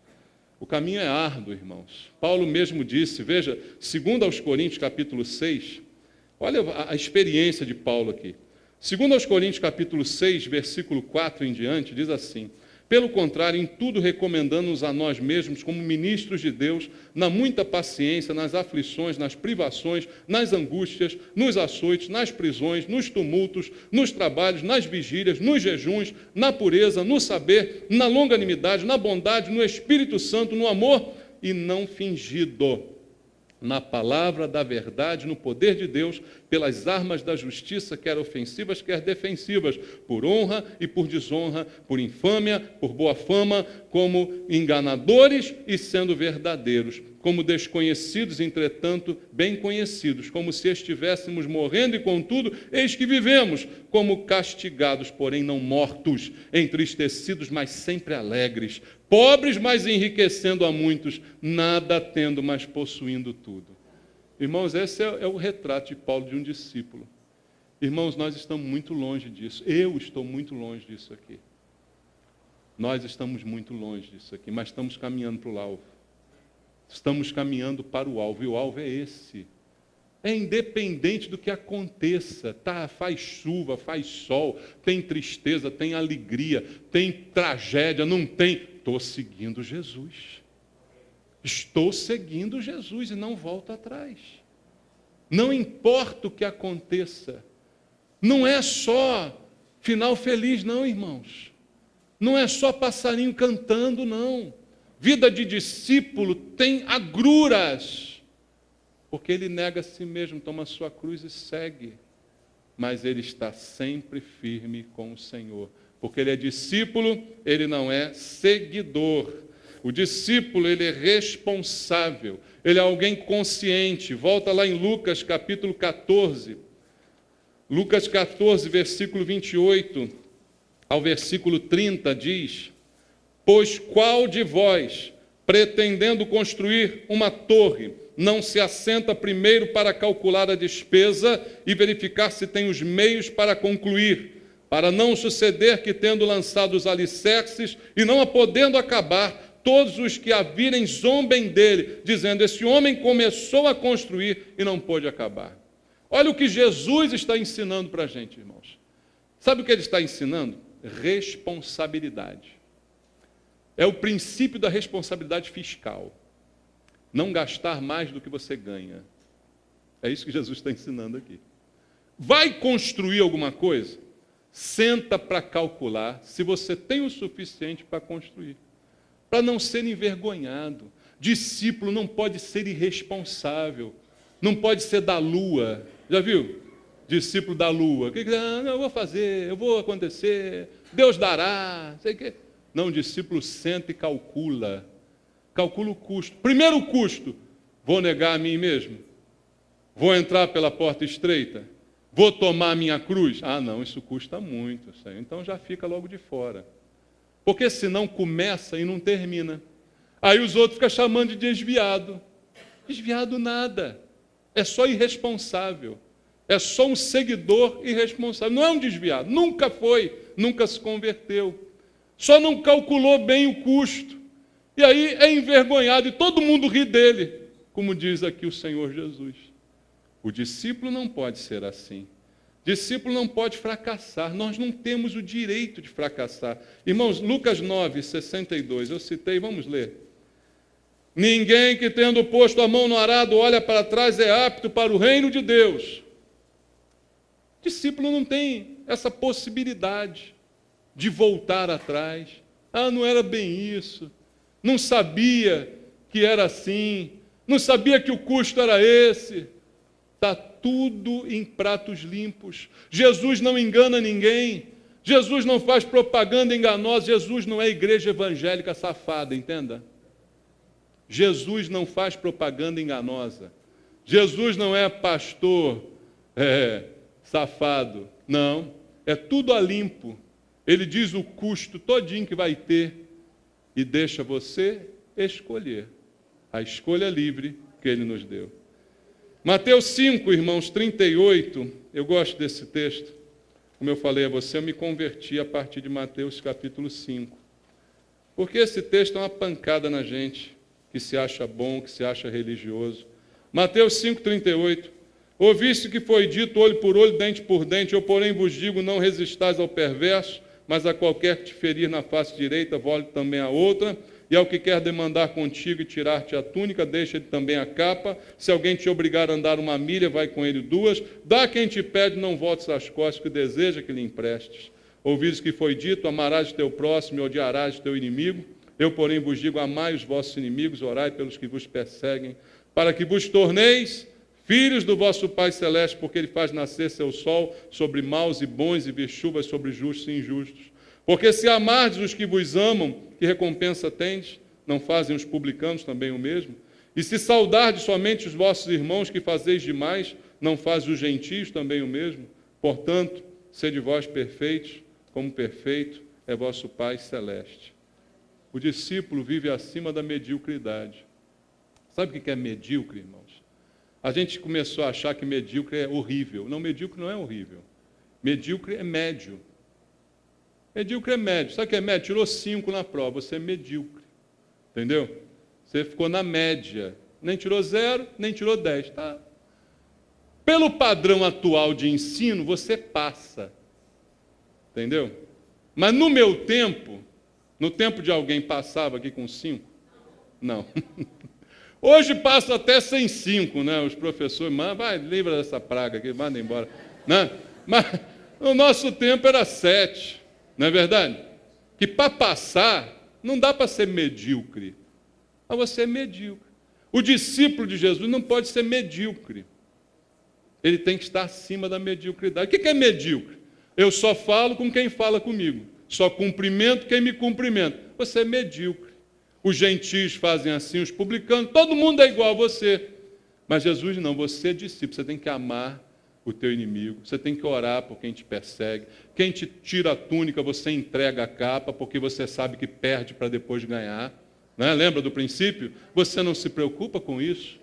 Speaker 1: O caminho é árduo, irmãos. Paulo mesmo disse, veja, 2 aos Coríntios, capítulo 6, olha a experiência de Paulo aqui. 2 aos Coríntios, capítulo 6, versículo 4 em diante, diz assim, pelo contrário, em tudo recomendando-nos a nós mesmos como ministros de Deus, na muita paciência, nas aflições, nas privações, nas angústias, nos açoites, nas prisões, nos tumultos, nos trabalhos, nas vigílias, nos jejuns, na pureza, no saber, na longanimidade, na bondade, no Espírito Santo, no amor e não fingido, na palavra da verdade, no poder de Deus, pelas armas da justiça, quer ofensivas, quer defensivas, por honra e por desonra, por infâmia, por boa fama, como enganadores e sendo verdadeiros, como desconhecidos, entretanto, bem conhecidos, como se estivéssemos morrendo e, contudo, eis que vivemos, como castigados, porém não mortos, entristecidos, mas sempre alegres, pobres, mas enriquecendo a muitos, nada tendo, mas possuindo tudo. Irmãos, esse é o retrato de Paulo de um discípulo. Irmãos, nós estamos muito longe disso. Eu estou muito longe disso aqui. Nós estamos muito longe disso aqui, mas estamos caminhando para o alvo. Estamos caminhando para o alvo, e o alvo é esse. É independente do que aconteça, faz chuva, faz sol, tem tristeza, tem alegria, tem tragédia, não tem. Estou seguindo Jesus. Estou seguindo Jesus e não volto atrás. Não importa o que aconteça. Não é só final feliz, não, irmãos. Não é só passarinho cantando, não. Vida de discípulo tem agruras, porque ele nega a si mesmo, toma a sua cruz e segue. Mas ele está sempre firme com o Senhor. Porque ele é discípulo, ele não é seguidor. O discípulo, ele é responsável, ele é alguém consciente. Volta lá em Lucas, capítulo 14. Lucas 14, versículo 28 ao versículo 30, diz: pois qual de vós, pretendendo construir uma torre, não se assenta primeiro para calcular a despesa e verificar se tem os meios para concluir, para não suceder que, tendo lançado os alicerces e não a podendo acabar, todos os que a virem zombem dele, dizendo, esse homem começou a construir e não pôde acabar. Olha o que Jesus está ensinando para a gente, irmãos. Sabe o que ele está ensinando? Responsabilidade. É o princípio da responsabilidade fiscal. Não gastar mais do que você ganha. É isso que Jesus está ensinando aqui. Vai construir alguma coisa? Senta para calcular se você tem o suficiente para construir. Para não ser envergonhado. Discípulo não pode ser irresponsável. Não pode ser da lua. Já viu? Discípulo da lua. Eu vou fazer, eu vou acontecer, Deus dará, sei o quê. Não, o discípulo senta e calcula. Calcula o custo. Primeiro custo, vou negar a mim mesmo? Vou entrar pela porta estreita? Vou tomar a minha cruz? Ah, não, isso custa muito, Senhor. Então já fica logo de fora. Porque senão começa e não termina. Aí os outros ficam chamando de desviado. Desviado nada. É só irresponsável. É só um seguidor irresponsável. Não é um desviado. Nunca foi. Nunca se converteu. Só não calculou bem o custo. E aí é envergonhado e todo mundo ri dele. Como diz aqui o Senhor Jesus. O discípulo não pode ser assim. Discípulo não pode fracassar. Nós não temos o direito de fracassar. Irmãos, Lucas 9, 62. Eu citei, vamos ler. Ninguém que tendo posto a mão no arado olha para trás é apto para o reino de Deus. Discípulo não tem essa possibilidade de voltar atrás. Ah, não era bem isso. Não sabia que era assim. Não sabia que o custo era esse. Está tudo em pratos limpos. Jesus não engana ninguém. Jesus não faz propaganda enganosa. Jesus não é igreja evangélica safada, entenda? Jesus não faz propaganda enganosa. Jesus não é pastor safado. Não, é tudo a limpo. Ele diz o custo todinho que vai ter e deixa você escolher. A escolha livre que ele nos deu. Mateus 5, irmãos, 38. Eu gosto desse texto. Como eu falei a você, eu me converti a partir de Mateus capítulo 5. Porque esse texto é uma pancada na gente, que se acha bom, que se acha religioso. Mateus 5, 38. Ouviste que foi dito olho por olho, dente por dente, eu porém vos digo, não resistais ao perverso, mas a qualquer que te ferir na face direita, volte também a outra, e ao que quer demandar contigo e tirar-te a túnica, deixa-lhe também a capa, se alguém te obrigar a andar 1 milha, vai com ele 2, dá quem te pede, não voltes às costas, que deseja que lhe emprestes. Ouvistes que foi dito, amarás teu próximo e odiarás teu inimigo, eu porém vos digo, amai os vossos inimigos, orai pelos que vos perseguem, para que vos torneis filhos do vosso Pai Celeste, porque ele faz nascer seu sol sobre maus e bons e vir chuvas sobre justos e injustos. Porque se amardes os que vos amam, que recompensa tendes? Não fazem os publicanos também o mesmo? E se saudardes somente os vossos irmãos que fazeis demais, não fazem os gentios também o mesmo? Portanto, sede vós perfeitos, como perfeito é vosso Pai Celeste. O discípulo vive acima da mediocridade. Sabe o que é medíocre, irmãos? A gente começou a achar que medíocre é horrível. Não, medíocre não é horrível. Medíocre é médio. Medíocre é médio. Sabe o que é médio? Tirou 5 na prova, você é medíocre. Entendeu? Você ficou na média. Nem tirou 0, nem tirou 10. Tá? Pelo padrão atual de ensino, você passa. Entendeu? Mas no meu tempo, no tempo de alguém passava aqui com 5? Não. Hoje passa até sem 5, né? Os professores, vai, livra dessa praga aqui, manda embora. Né? Mas no nosso tempo era 7. Não é verdade? Que para passar, não dá para ser medíocre. Mas você é medíocre. O discípulo de Jesus não pode ser medíocre. Ele tem que estar acima da mediocridade. O que é medíocre? Eu só falo com quem fala comigo. Só cumprimento quem me cumprimenta. Você é medíocre. Os gentios fazem assim, os publicanos, todo mundo é igual a você. Mas Jesus não, você é discípulo, você tem que amar o teu inimigo, você tem que orar por quem te persegue, quem te tira a túnica, você entrega a capa, porque você sabe que perde para depois ganhar. Né? Lembra do princípio? Você não se preocupa com isso.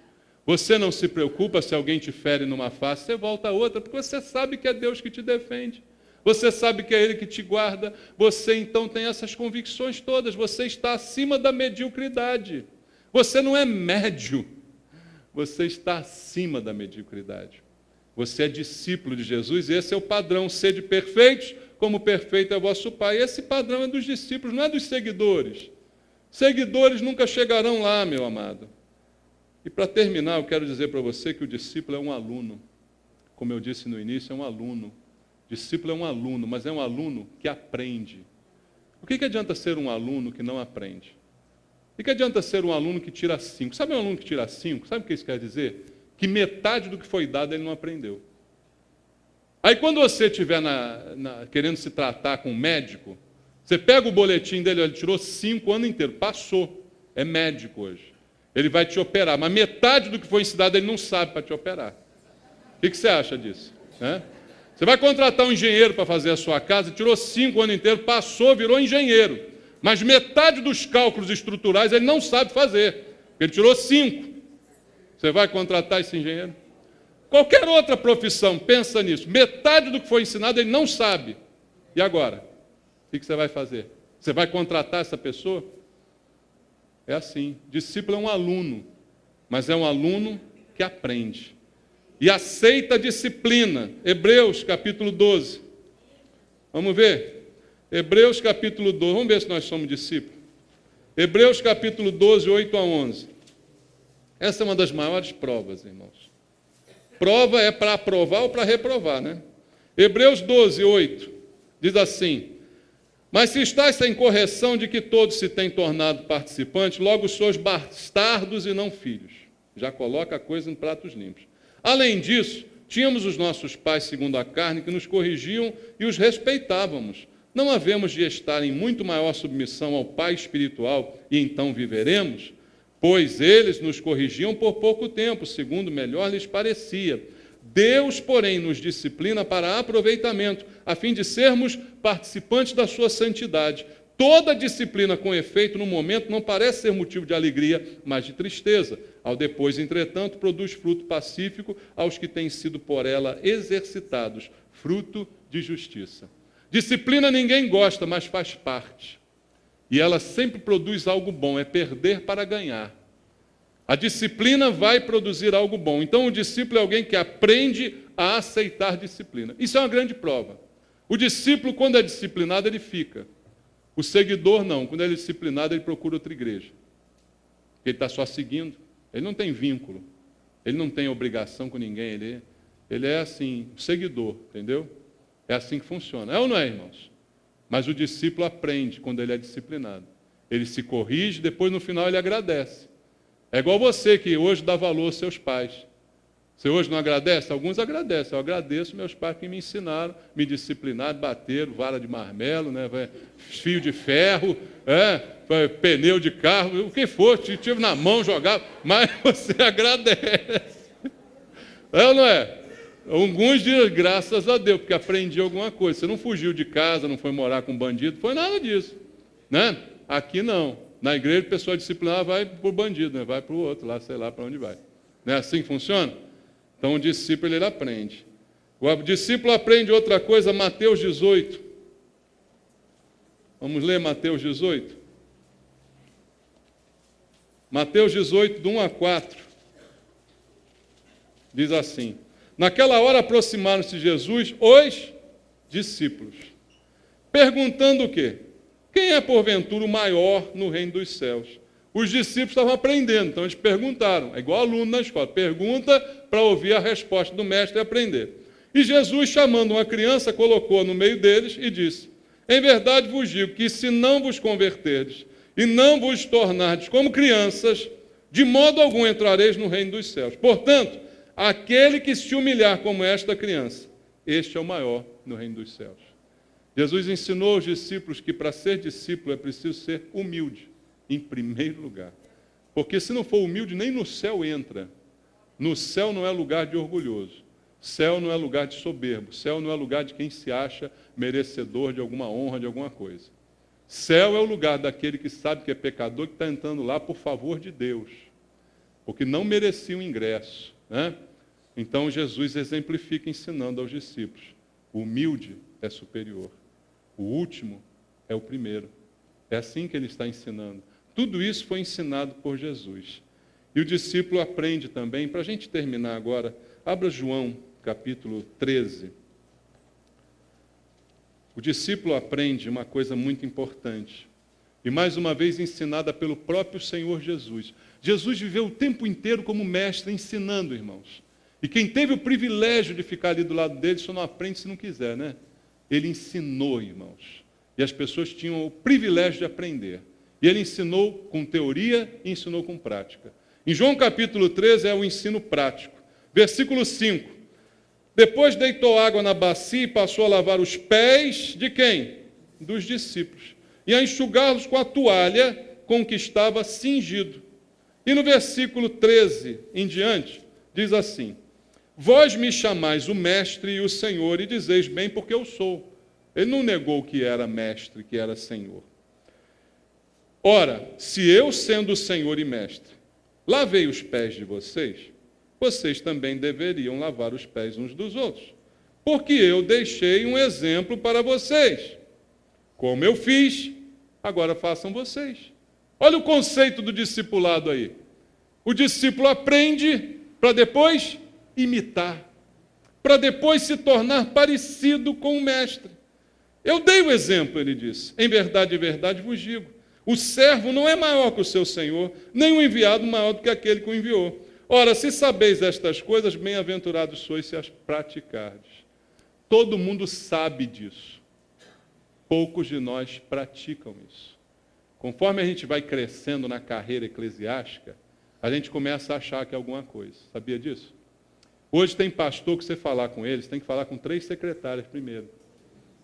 Speaker 1: Você não se preocupa se alguém te fere numa face, você volta a outra, porque você sabe que é Deus que te defende. Você sabe que é Ele que te guarda. Você então tem essas convicções todas. Você está acima da mediocridade. Você não é médio. Você está acima da mediocridade. Você é discípulo de Jesus e esse é o padrão. Sede perfeitos, como perfeito é vosso Pai. Esse padrão é dos discípulos, não é dos seguidores. Seguidores nunca chegarão lá, meu amado. E para terminar, eu quero dizer para você que o discípulo é um aluno. Como eu disse no início, é um aluno. Discípulo é um aluno, mas é um aluno que aprende. O que adianta ser um aluno que não aprende? O que adianta ser um aluno que tira 5? Sabe um aluno que tira 5? Sabe o que isso quer dizer? Que metade do que foi dado ele não aprendeu. Aí quando você estiver querendo se tratar com um médico, Você pega o boletim dele, ele tirou 5 o ano inteiro, passou. É médico hoje. Ele vai te operar, mas metade do que foi ensinado ele não sabe para te operar. O que você acha disso? Você vai contratar um engenheiro para fazer a sua casa, tirou 5 o ano inteiro, passou, virou engenheiro. Mas metade dos cálculos estruturais ele não sabe fazer, porque ele tirou 5. Você vai contratar esse engenheiro? Qualquer outra profissão, pensa nisso. Metade do que foi ensinado ele não sabe. E agora? O que você vai fazer? Você vai contratar essa pessoa? É assim. Discípulo é um aluno, mas é um aluno que aprende. E aceita a disciplina. Hebreus capítulo 12. Vamos ver? Hebreus capítulo 12. Vamos ver se nós somos discípulos. Hebreus capítulo 12, 8 a 11. Essa é uma das maiores provas, irmãos. Prova é para aprovar ou para reprovar, né? Hebreus 12, 8. Diz assim: mas se estáis sem correção de que todos se têm tornado participantes, logo sois bastardos e não filhos. Já coloca a coisa em pratos limpos. Além disso, tínhamos os nossos pais segundo a carne que nos corrigiam e os respeitávamos. Não havemos de estar em muito maior submissão ao Pai espiritual e então viveremos? Pois eles nos corrigiam por pouco tempo, segundo melhor lhes parecia. Deus, porém, nos disciplina para aproveitamento, a fim de sermos participantes da sua santidade. Toda disciplina com efeito no momento não parece ser motivo de alegria, mas de tristeza. Ao depois, entretanto, produz fruto pacífico aos que têm sido por ela exercitados, fruto de justiça. Disciplina ninguém gosta, mas faz parte. E ela sempre produz algo bom, é perder para ganhar. A disciplina vai produzir algo bom. Então, o discípulo é alguém que aprende a aceitar disciplina. Isso é uma grande prova. O discípulo, quando é disciplinado, ele fica. O seguidor, não. Quando ele é disciplinado, ele procura outra igreja. Ele está só seguindo. Ele não tem vínculo. Ele não tem obrigação com ninguém. Ele é assim, seguidor, entendeu? É assim que funciona. É ou não é, irmãos? Mas o discípulo aprende quando ele é disciplinado. Ele se corrige, depois no final ele agradece. É igual você que hoje dá valor aos seus pais. Você hoje não agradece? Alguns agradecem. Eu agradeço meus pais que me ensinaram, me disciplinaram, bateram, vara de marmelo, né, fio de ferro, pneu de carro, o que for, tive na mão, jogava, mas você agradece. É ou não é? Alguns dizem graças a Deus, porque aprendi alguma coisa. Você não fugiu de casa, não foi morar com bandido, foi nada disso. Né? Aqui não. Na igreja, a pessoa disciplinar vai para o bandido, né? Vai para o outro, lá, sei lá para onde vai. Não é assim que funciona? Então, o discípulo, ele aprende. O discípulo aprende outra coisa, Mateus 18. Vamos ler Mateus 18? Mateus 18, do 1 a 4. Diz assim: naquela hora aproximaram-se de Jesus os discípulos, perguntando o quê? Quem é, porventura, o maior no reino dos céus? Os discípulos estavam aprendendo, então eles perguntaram. É igual aluno na escola. Pergunta para ouvir a resposta do mestre e aprender. E Jesus, chamando uma criança, colocou-a no meio deles e disse: em verdade vos digo que se não vos converterdes e não vos tornardes como crianças, de modo algum entrareis no reino dos céus. Portanto, aquele que se humilhar como esta criança, este é o maior no reino dos céus. Jesus ensinou aos discípulos que para ser discípulo é preciso ser humilde, em primeiro lugar. Porque se não for humilde, nem no céu entra. No céu não é lugar de orgulhoso. Céu não é lugar de soberbo. Céu não é lugar de quem se acha merecedor de alguma honra, de alguma coisa. Céu é o lugar daquele que sabe que é pecador, que está entrando lá por favor de Deus. Porque não merecia o ingresso. Né? Então Jesus exemplifica ensinando aos discípulos: o humilde é superior. O último é o primeiro. É assim que ele está ensinando. Tudo isso foi ensinado por Jesus. E o discípulo aprende também, para a gente terminar agora, abra João, capítulo 13. O discípulo aprende uma coisa muito importante. E mais uma vez ensinada pelo próprio Senhor Jesus. Jesus viveu o tempo inteiro como mestre ensinando, irmãos. E quem teve o privilégio de ficar ali do lado dele, só não aprende se não quiser, né? Ele ensinou, irmãos. E as pessoas tinham o privilégio de aprender. E ele ensinou com teoria e ensinou com prática. Em João capítulo 13 é o ensino prático. Versículo 5. Depois deitou água na bacia e passou a lavar os pés de quem? Dos discípulos. e a enxugá-los com a toalha com que estava cingido. E no versículo 13 em diante, diz assim: vós me chamais o mestre e o Senhor, e dizeis bem, porque eu sou. Ele não negou que era mestre, que era Senhor. Ora, se eu, sendo o Senhor e mestre, lavei os pés de vocês, vocês também deveriam lavar os pés uns dos outros. Porque eu deixei um exemplo para vocês. Como eu fiz, agora façam vocês. Olha o conceito do discipulado aí. O discípulo aprende para depois imitar, para depois se tornar parecido com o mestre. Eu dei o exemplo, ele disse. Em verdade vos digo. O servo não é maior que o seu senhor, nem o enviado maior do que aquele que o enviou. Ora, se sabeis estas coisas, bem-aventurados sois se as praticardes. Todo mundo sabe disso. Poucos de nós praticam isso. Conforme a gente vai crescendo na carreira eclesiástica, a gente começa a achar que é alguma coisa. Sabia disso? Hoje tem pastor que você falar com eles, tem que falar com 3 secretárias primeiro.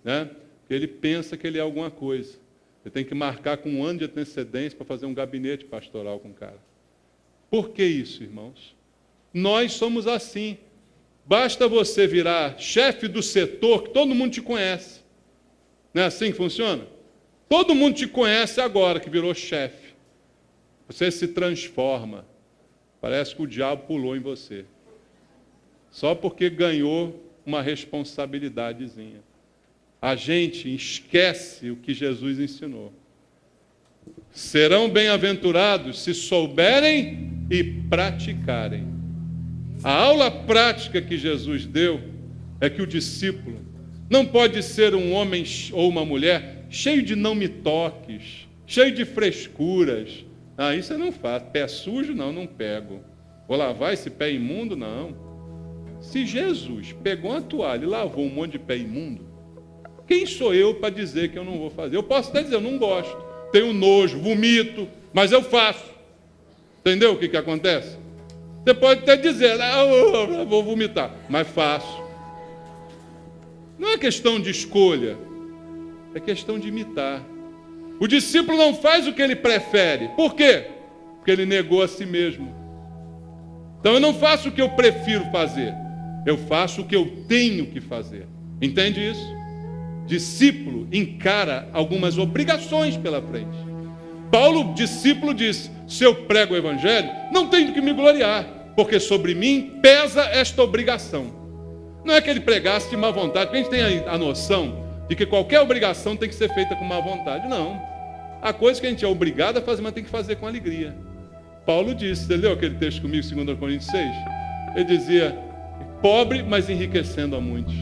Speaker 1: Né? Porque ele pensa que ele é alguma coisa. Ele tem que marcar com 1 ano de antecedência para fazer um gabinete pastoral com o cara. Por que isso, irmãos? Nós somos assim. Basta você virar chefe do setor, que todo mundo te conhece. Não é assim que funciona? Todo mundo te conhece agora que virou chefe. Você se transforma. Parece que o diabo pulou em você. Só porque ganhou uma responsabilidadezinha. A gente esquece o que Jesus ensinou. Serão bem-aventurados se souberem e praticarem. A aula prática que Jesus deu é que o discípulo não pode ser um homem ou uma mulher cheio de não me toques, cheio de frescuras. Ah, isso eu não faço. Pé sujo, não pego. Vou lavar esse pé imundo? Não. Se Jesus pegou uma toalha e lavou um monte de pé imundo, quem sou eu para dizer que eu não vou fazer? Eu posso até dizer, eu não gosto, tenho nojo, vomito, mas eu faço. Entendeu o que acontece? Você pode até dizer, eu vou vomitar, mas faço. Não é questão de escolha, é questão de imitar. O discípulo não faz o que ele prefere. Por quê? Porque ele negou a si mesmo. Então eu não faço o que eu prefiro fazer, eu faço o que eu tenho que fazer. Entende isso? Discípulo encara algumas obrigações pela frente. Paulo, discípulo, disse: se eu prego o evangelho, não tenho que me gloriar, porque sobre mim pesa esta obrigação. Não é que ele pregasse de má vontade, porque a gente tem a noção de que qualquer obrigação tem que ser feita com má vontade. Não. Há coisas que a gente é obrigado a fazer, mas tem que fazer com alegria. Paulo disse, você leu aquele texto comigo, 2 Coríntios 6? Ele dizia, pobre, mas enriquecendo a muitos.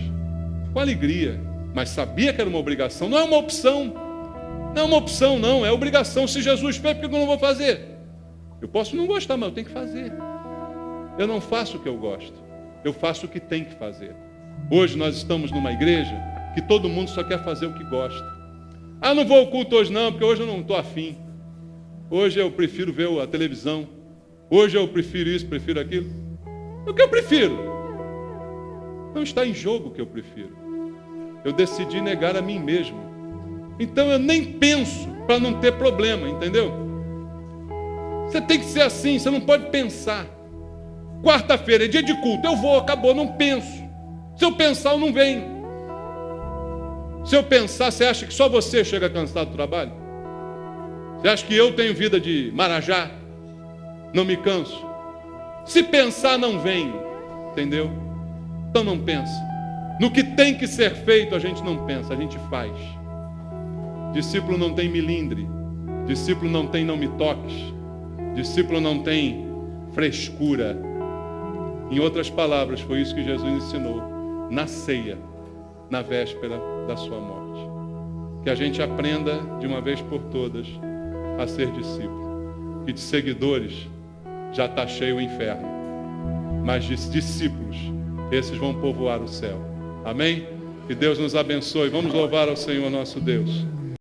Speaker 1: Com alegria. Mas sabia que era uma obrigação, não é uma opção. Não é uma opção, não, é obrigação. Se Jesus fez, por que eu não vou fazer? Eu posso não gostar, mas eu tenho que fazer. Eu não faço o que eu gosto, eu faço o que tem que fazer. Hoje nós estamos numa igreja que todo mundo só quer fazer o que gosta. Ah, não vou ao culto hoje não, porque hoje eu não estou afim. Hoje eu prefiro ver a televisão. Hoje eu prefiro isso, prefiro aquilo. O que eu prefiro? Não está em jogo o que eu prefiro. Eu decidi negar a mim mesmo. Então eu nem penso para não ter problema, entendeu? Você tem que ser assim, você não pode pensar. Quarta-feira é dia de culto, eu vou, acabou, não penso. Se eu pensar, eu não venho. Se eu pensar, você acha que só você chega cansado do trabalho? Você acha que eu tenho vida de marajá? Não me canso. Se pensar, não venho, entendeu? Então não pensa. No que tem que ser feito, a gente não pensa, a gente faz. Discípulo não tem milindre. Discípulo não tem não me toques. Discípulo não tem frescura. Em outras palavras, foi isso que Jesus ensinou na ceia, na véspera da sua morte. Que a gente aprenda de uma vez por todas a ser discípulo. Que de seguidores já está cheio o inferno. Mas de discípulos, esses vão povoar o céu. Amém? Que Deus nos abençoe. Vamos louvar ao Senhor nosso Deus.